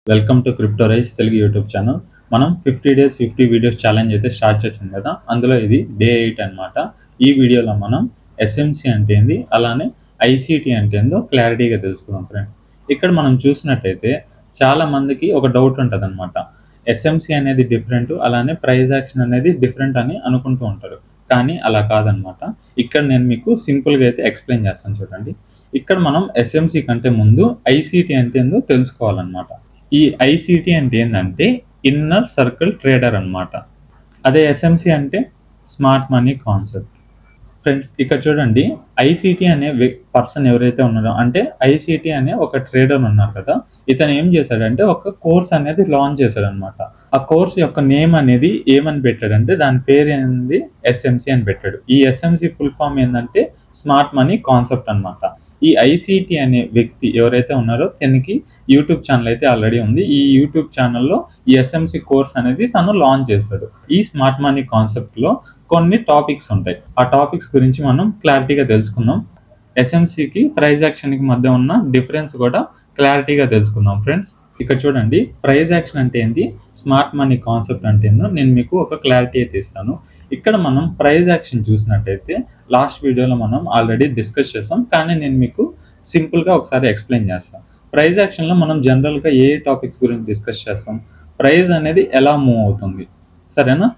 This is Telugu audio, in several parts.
Welcome to crypto rice Telugu YouTube channel. మనం 50 డేస్ 50 వీడియోస్ ఛాలెంజ్ అయితే స్టార్ట్ చేసాం కదా. అందులో ఇది డే 8 అనమాట. ఈ వీడియోలో మనం ఎస్ఎంసి అంటే ఏంది, అలానే ఐసీటీ అంటే ఏందో క్లారిటీగా తెలుసుకుందాం ఫ్రెండ్స్. ఇక్కడ మనం చూసినట్టయితే చాలా మందికి ఒక డౌట్ ఉంటుంది అనమాట. ఎస్ఎంసి అనేది డిఫరెంట్, అలానే ప్రైజ్ యాక్షన్ అనేది డిఫరెంట్ అని అనుకుంటూ ఉంటారు. కానీ అలా కాదనమాట. ఇక్కడ నేను మీకు సింపుల్గా అయితే ఎక్స్ప్లెయిన్ చేస్తాను చూడండి. ఇక్కడ మనం ఎస్ఎంసి కంటే ముందు ఐసీటీ అంటే ఏందో తెలుసుకోవాలన్నమాట. ఈ ఐసీటీ అంటే ఏంటంటే ఇన్నర్ సర్కిల్ ట్రేడర్ అనమాట. అదే ఎస్ఎంసి అంటే స్మార్ట్ మనీ కాన్సెప్ట్. ఫ్రెండ్స్ ఇక్కడ చూడండి, ఐసీటీ అనే పర్సన్ ఎవరైతే ఉన్నారో, అంటే ఐసీటీ అనే ఒక ట్రేడర్ ఉన్నారు కదా, ఇతను ఏం చేశాడంటే ఒక కోర్స్ అనేది లాంచ్ చేశాడు అనమాట. ఆ కోర్స్ యొక్క నేమ్ అనేది ఏమని పెట్టాడంటే దాని పేరు ఏంది, ఎస్ఎంసి అని పెట్టాడు. ఈ ఎస్ఎంసి ఫుల్ ఫామ్ ఏంటంటే స్మార్ట్ మనీ కాన్సెప్ట్ అనమాట. ఈ ఐసీటీ అనే వ్యక్తి ఎవరైతే ఉన్నారో తనకి యూట్యూబ్ ఛానల్ అయితే ఆల్రెడీ ఉంది. ఈ యూట్యూబ్ ఛానల్లో ఈ ఎస్ఎంసి కోర్స్ అనేది తను లాంచ్ చేశాడు. ఈ స్మార్ట్ మనీ కాన్సెప్ట్లో కొన్ని టాపిక్స్ ఉంటాయి. ఆ టాపిక్స్ గురించి మనం క్లారిటీగా తెలుసుకుందాం. ఎస్ఎంసికి ప్రైజ్ యాక్షన్కి మధ్య ఉన్న డిఫరెన్స్ కూడా క్లారిటీగా తెలుసుకుందాం ఫ్రెండ్స్. ఇక్కడ చూడండి, ప్రైజ్ యాక్షన్ అంటే ఏంటి, స్మార్ట్ మనీ కాన్సెప్ట్ అంటే ఏందో నేను మీకు ఒక క్లారిటీ అయితే ఇస్తాను. ఇక్కడ మనం ప్రైజ్ యాక్షన్ చూసినట్టయితే లాస్ట్ వీడియోలో మనం ఆల్రెడీ డిస్కస్ చేసాం, కానీ నేను మీకు సింపుల్గా ఒకసారి ఎక్స్ప్లెయిన్ చేస్తాను. ప్రైజ్ యాక్షన్లో మనం జనరల్గా ఏ టాపిక్స్ గురించి డిస్కస్ చేస్తాం, ప్రైజ్ అనేది ఎలా మూవ్ అవుతుంది, సరేనా.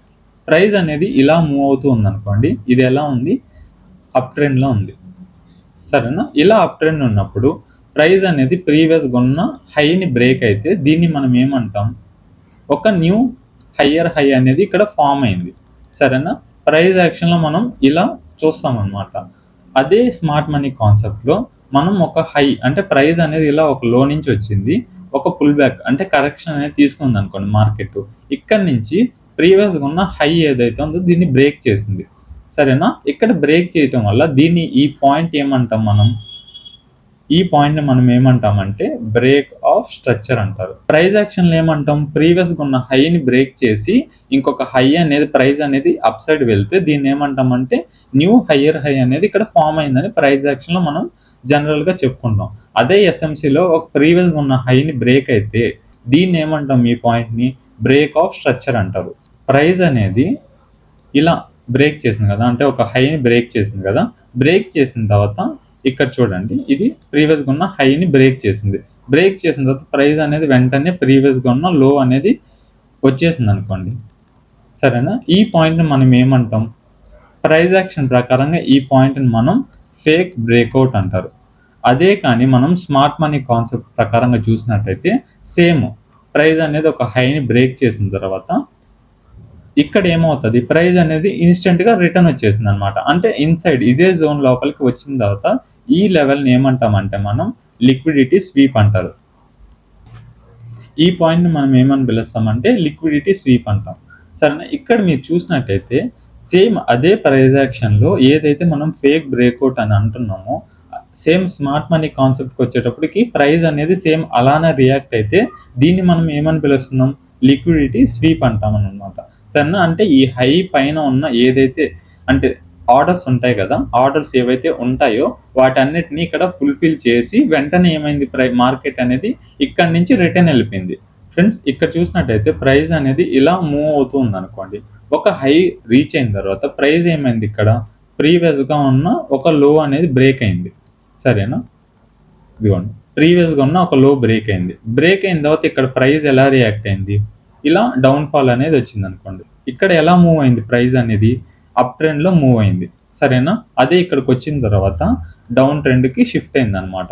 ప్రైజ్ అనేది ఇలా మూవ్ అవుతూ ఉంది అనుకోండి, ఇది ఎలా ఉంది, అప్ ట్రెండ్లో ఉంది, సరేనా. ఇలా అప్ ట్రెండ్ ఉన్నప్పుడు ప్రైజ్ అనేది ప్రీవియస్గా ఉన్న హైని బ్రేక్ అయితే దీన్ని మనం ఏమంటాం, ఒక న్యూ హయ్యర్ హై అనేది ఇక్కడ ఫామ్ అయింది, సరేనా. ప్రైజ్ యాక్షన్లో మనం ఇలా చూస్తాం అనమాట. అదే స్మార్ట్ మనీ కాన్సెప్ట్లో మనం ఒక హై అంటే ప్రైజ్ అనేది ఇలా ఒక లో నుంచి వచ్చింది, ఒక పుల్ బ్యాక్ అంటే కరెక్షన్ అనేది తీసుకుంది అనుకోండి మార్కెట్. ఇక్కడ నుంచి ప్రీవియస్గా ఉన్న హై ఏదైతే ఉందో దీన్ని బ్రేక్ చేసింది, సరేనా. ఇక్కడ బ్రేక్ చేయటం వల్ల దీన్ని ఈ పాయింట్ ఏమంటాం మనం, ఈ పాయింట్ని మనం ఏమంటామంటే బ్రేక్ ఆఫ్ స్ట్రక్చర్ అంటారు. ప్రైజ్ యాక్షన్లో ఏమంటాం, ప్రీవియస్గా ఉన్న హైని బ్రేక్ చేసి ఇంకొక హై అనేది ప్రైజ్ అనేది అప్ సైడ్ వెళ్తే దీన్ని ఏమంటామంటే న్యూ హయ్యర్ హై అనేది ఇక్కడ ఫామ్ అయిందని ప్రైజ్ యాక్షన్లో మనం జనరల్గా చెప్పుకుంటాం. అదే ఎస్ఎంసిలో ఒక ప్రీవియస్గా ఉన్న హైని బ్రేక్ అయితే దీన్ని ఏమంటాం, ఈ పాయింట్ని బ్రేక్ ఆఫ్ స్ట్రక్చర్ అంటారు. ప్రైజ్ అనేది ఇలా బ్రేక్ చేసింది కదా, అంటే ఒక హైని బ్రేక్ చేసింది కదా, బ్రేక్ చేసిన తర్వాత ఇక్కడ చూడండి, ఇది ప్రీవియస్గా ఉన్న హైని బ్రేక్ చేసింది. బ్రేక్ చేసిన తర్వాత ప్రైస్ అనేది వెంటనే ప్రీవియస్గా ఉన్న లో అనేది వచ్చేసింది అనుకోండి, సరేనా. ఈ పాయింట్ని మనం ఏమంటాం, ప్రైస్ యాక్షన్ ప్రకారంగా ఈ పాయింట్ని మనం ఫేక్ బ్రేక్అవుట్ అంటారు. అదే కానీ మనం స్మార్ట్ మనీ కాన్సెప్ట్ ప్రకారంగా చూసినట్టయితే సేమ్ ప్రైస్ అనేది ఒక హైని బ్రేక్ చేసిన తర్వాత ఇక్కడ ఏమవుతుంది, ప్రైస్ అనేది ఇన్స్టెంట్గా రిటర్న్ వచ్చేసింది అనమాట. అంటే ఇన్సైడ్ ఇదే జోన్ లోపలికి వచ్చిన తర్వాత ఈ లెవెల్ని ఏమంటామంటే మనం లిక్విడిటీ స్వీప్ అంటారు. ఈ పాయింట్ని మనం ఏమని పిలుస్తామంటే లిక్విడిటీ స్వీప్ అంటాం, సరేనా. ఇక్కడ మీరు చూసినట్టయితే సేమ్ అదే ప్రైజ్ యాక్షన్లో ఏదైతే మనం ఫేక్ బ్రేక్అవుట్ అని అంటున్నామో సేమ్ స్మార్ట్ మనీ కాన్సెప్ట్కి వచ్చేటప్పటికి ప్రైజ్ అనేది సేమ్ అలానే రియాక్ట్ అయితే దీన్ని మనం ఏమని పిలుస్తున్నాం, లిక్విడిటీ స్వీప్ అంటాం అనమాట, సరేనా. అంటే ఈ హై పైన ఉన్న ఏదైతే అంటే ఆర్డర్స్ ఉంటాయి కదా, ఆర్డర్స్ ఏవైతే ఉంటాయో వాటన్నిటిని ఇక్కడ ఫుల్ఫిల్ చేసి వెంటనే ఏమైంది, మార్కెట్ అనేది ఇక్కడ నుంచి రిటర్న్ వెళ్ళిపోయింది. ఫ్రెండ్స్ ఇక్కడ చూసినట్టయితే ప్రైస్ అనేది ఇలా మూవ్ అవుతూ ఉంది అనుకోండి, ఒక హై రీచ్ అయిన తర్వాత ప్రైస్ ఏమైంది, ఇక్కడ ప్రీవియస్గా ఉన్న ఒక లో అనేది బ్రేక్ అయింది, సరేనా. ఇదిగోండి, ప్రీవియస్గా ఉన్న ఒక లో బ్రేక్ అయింది. బ్రేక్ అయిన తర్వాత ఇక్కడ ప్రైస్ ఎలా రియాక్ట్ అయింది, ఇలా డౌన్ ఫాల్ అనేది వచ్చింది అనుకోండి. ఇక్కడ ఎలా మూవ్ అయింది, ప్రైస్ అనేది అప్ ట్రెండ్లో మూవ్ అయింది, సరేనా. అదే ఇక్కడికి వచ్చిన తర్వాత డౌన్ ట్రెండ్కి షిఫ్ట్ అయింది అనమాట,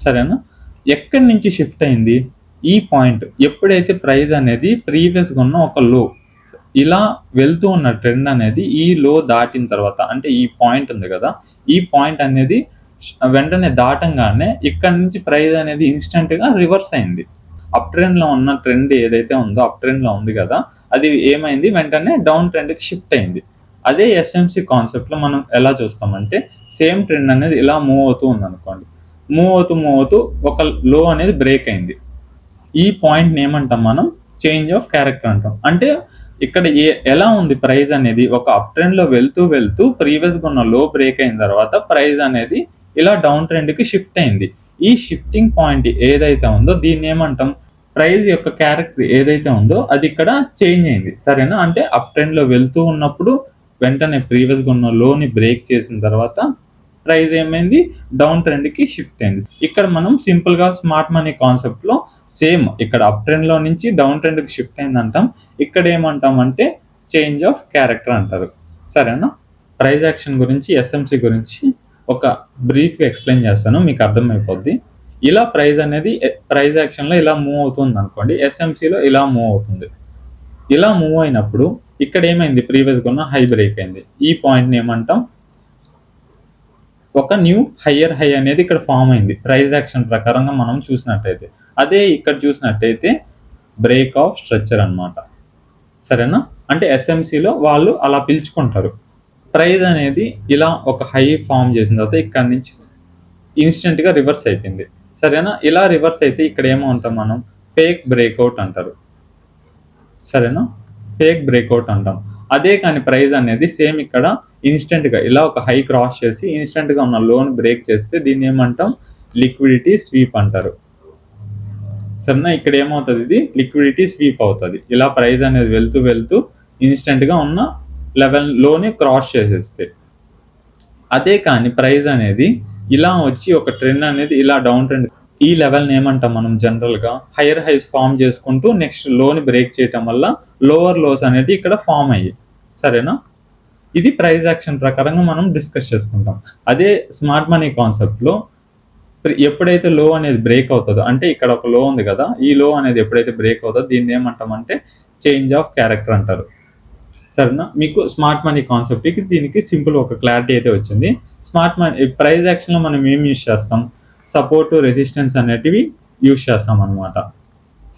సరేనా. ఎక్కడి నుంచి షిఫ్ట్ అయింది, ఈ పాయింట్ ఎప్పుడైతే ప్రైస్ అనేది ప్రీవియస్గా ఉన్న ఒక లో ఇలా వెళ్తూ ఉన్న ట్రెండ్ అనేది ఈ లో దాటిన తర్వాత, అంటే ఈ పాయింట్ ఉంది కదా, ఈ పాయింట్ అనేది వెంటనే దాటంగానే ఇక్కడ నుంచి ప్రైస్ అనేది ఇన్స్టెంట్గా రివర్స్ అయింది. అప్ ట్రెండ్లో ఉన్న ట్రెండ్ ఏదైతే ఉందో అప్ ట్రెండ్లో ఉంది కదా, అది ఏమైంది, వెంటనే డౌన్ ట్రెండ్కి షిఫ్ట్ అయింది. అదే ఎస్ఎంసి కాన్సెప్ట్లో మనం ఎలా చూస్తామంటే సేమ్ ట్రెండ్ అనేది ఇలా మూవ్ అవుతూ ఉంది అనుకోండి, మూవ్ అవుతూ ఒక లో అనేది బ్రేక్ అయింది. ఈ పాయింట్ని ఏమంటాం మనం, చేంజ్ ఆఫ్ క్యారెక్టర్ అంటాం. అంటే ఇక్కడ ఎలా ఉంది ప్రైస్ అనేది, ఒక అప్ ట్రెండ్లో వెళ్తూ ప్రీవియస్గా ఉన్న లో బ్రేక్ అయిన తర్వాత ప్రైస్ అనేది ఇలా డౌన్ ట్రెండ్కి షిఫ్ట్ అయింది. ఈ షిఫ్టింగ్ పాయింట్ ఏదైతే ఉందో దీన్ని ఏమంటాం, ప్రైస్ యొక్క క్యారెక్టర్ ఏదైతే ఉందో అది ఇక్కడ చేంజ్ అయింది. సరేనా? అంటే అప్ ట్రెండ్‌లో వెళ్తూ ఉన్నప్పుడు వెంటనే ప్రీవియస్‌గా ఉన్న లోని బ్రేక్ చేసిన తర్వాత ప్రైస్ ఏమైంది, డౌన్ ట్రెండ్‌కి షిఫ్ట్ అయింది. ఇక్కడ మనం సింపుల్‌గా స్మార్ట్ మనీ కాన్సెప్ట్‌లో సేమ్ ఇక్కడ అప్ ట్రెండ్‌లో నుంచి డౌన్ ట్రెండ్‌కి షిఫ్ట్ అయిందంటాం. ఇక్కడ ఏమంటాం అంటే చేంజ్ ఆఫ్ క్యారెక్టర్ అంటారు. సరేనా? ప్రైస్ యాక్షన్ గురించి, ఎస్ఎంసి గురించి ఒక బ్రీఫ్‌గా ఎక్స్‌ప్లెయిన్ చేస్తాను, మీకు అర్థమైపోద్ది. ఇలా ప్రైస్ అనేది ప్రైస్ యాక్షన్‌లో ఇలా మూవ్ అవుతుందనుకోండి, ఎస్ఎంసిలో ఇలా మూవ్ అవుతుంది. ఇలా మూవ్ అయినప్పుడు ఇక్కడ ఏమైంది, ప్రీవియస్‌గా ఉన్న హై బ్రేక్ అయింది. ఈ పాయింట్‌ని ఏమంటాం, ఒక న్యూ హయ్యర్ హై అనేది ఇక్కడ ఫామ్ అయింది ప్రైస్ యాక్షన్ ప్రకారంగా మనం చూసినట్టయితే. అదే ఇక్కడ చూసినట్టయితే బ్రేక్ ఆఫ్ స్ట్రక్చర్ అన్నమాట. సరేనా? అంటే ఎస్ఎంసిలో వాళ్ళు అలా పిలుచుకుంటారు. ప్రైస్ అనేది ఇలా ఒక హై ఫామ్ చేసిన తర్వాత ఇక్కడ నుంచి ఇన్స్టెంట్‌గా రివర్స్ అయిపోయింది. సరేనా? ఇలా రివర్స్ అయితే ఇక్కడ ఏమంటాం మనం, ఫేక్ బ్రేక్అవుట్ అంటారు. సరేనా? ఫేక్ బ్రేక్అవుట్ అంటాం. అదే కానీ ప్రైస్ అనేది సేమ్ ఇక్కడ ఇన్స్టెంట్‌గా ఇలా ఒక హై క్రాస్ చేసి ఇన్స్టెంట్‌గా ఉన్న లోని బ్రేక్ చేస్తే దీన్ని ఏమంటాం, లిక్విడిటీ స్వీప్ అంటారు. సరేనా? ఇక్కడ ఏమవుతది, ఇది లిక్విడిటీ స్వీప్ అవుతది. ఇలా ప్రైస్ అనేది వెళ్తూ ఇన్స్టెంట్‌గా ఉన్న లోని క్రాస్ చేసేస్తే. అదే కానీ ప్రైస్ అనేది ఇలా వచ్చి ఒక ట్రెండ్ అనేది ఇలా డౌన్ ట్రెండ్, ఈ లెవెల్‌ని ఏమంటాం మనం జనరల్‌గా, హైయర్ హైస్ ఫార్మ్ చేసుకుంటూ నెక్స్ట్ లోని బ్రేక్ చేయటం వల్ల లోవర్ లోస్ అనేవి ఇక్కడ ఫార్మ్ అయ్యాయి. సరేనా? ఇది ప్రైస్ యాక్షన్ ప్రకారంగా మనం డిస్కస్ చేసుకుంటాం. అదే స్మార్ట్ మనీ కాన్సెప్ట్‌లో ఎప్పుడైతే లో అనేది బ్రేక్ అవుతుందో, అంటే ఇక్కడ ఒక లో ఉంది కదా, ఈ లో అనేది ఎప్పుడైతే బ్రేక్ అవుతుందో దీన్ని ఏమంటామంటే చేంజ్ ఆఫ్ క్యారెక్టర్ అంటారు. సరేనా? మీకు స్మార్ట్ మనీ కాన్సెప్ట్‌కి దీనికి సింపుల్ ఒక క్లారిటీ అయితే వచ్చింది. స్మార్ట్ మనీ ప్రైస్ యాక్షన్‌లో మనం ఏం యూజ్ చేస్తాం, సపోర్ట్, రెసిస్టెన్స్ అనేటివి యూజ్ చేస్తాం అన్నమాట.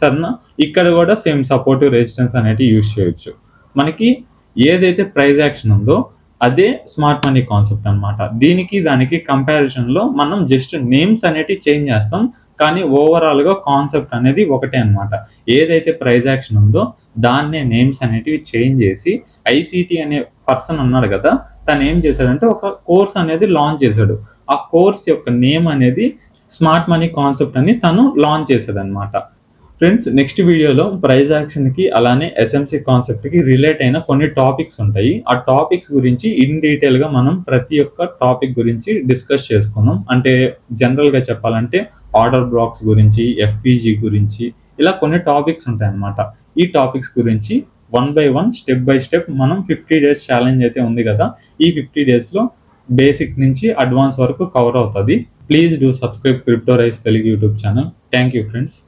సరేనా? ఇక్కడ కూడా సేమ్ సపోర్ట్, రెసిస్టెన్స్ అనేటివి యూజ్ చేయొచ్చు. మనకి ఏదైతే ప్రైస్ యాక్షన్ ఉందో అదే స్మార్ట్ మనీ కాన్సెప్ట్ అన్నమాట. దీనికి దానికి కంపారిజన్‌లో మనం జస్ట్ నేమ్స్ అనేటివి చేంజ్ చేస్తాం. కానీ ఓవరాల్‌గా కాన్సెప్ట్ అనేది ఒకటే అన్నమాట. ఏదైతే ప్రైస్ యాక్షన్ ఉందో దాన్నే నేమ్స్ అనేటివి చేంజ్ చేసి ఐసీటీ అనే పర్సన్ ఉన్నాడు కదా, తను ఏం చేశాడంటే ఒక కోర్స్ అనేది లాంచ్ చేశాడు. ఆ కోర్స్ యొక్క నేమ్ అనేది స్మార్ట్ మనీ కాన్సెప్ట్ అని తను లాంచ్ చేశాడన్నమాట. ఫ్రెండ్స్, నెక్స్ట్ వీడియోలో ప్రైస్ యాక్షన్‌కి అలానే ఎస్ఎంసి కాన్సెప్ట్‌కి రిలేట్ అయిన కొన్ని టాపిక్స్ ఉంటాయి. ఆ టాపిక్స్ గురించి ఇన్ డీటెయిల్‌గా మనం ప్రతి ఒక్క టాపిక్ గురించి డిస్కస్ చేసుకుందాం. అంటే జనరల్‌గా చెప్పాలంటే ఆర్డర్ బ్లాక్స్ గురించి, ఎఫ్‌విజీ గురించి ఇలా కొన్ని టాపిక్స్ ఉంటాయన్నమాట. ఈ టాపిక్స్ గురించి one by one, step by step మనం 50 డేస్ ఛాలెంజ్ అయితే ఉంది కదా, ఈ 50 డేస్‌లో బేసిక్ నుంచి అడ్వాన్స్ వరకు కవర్ అవుతది. Please do subscribe crypto rice Telugu YouTube channel. Thank you friends.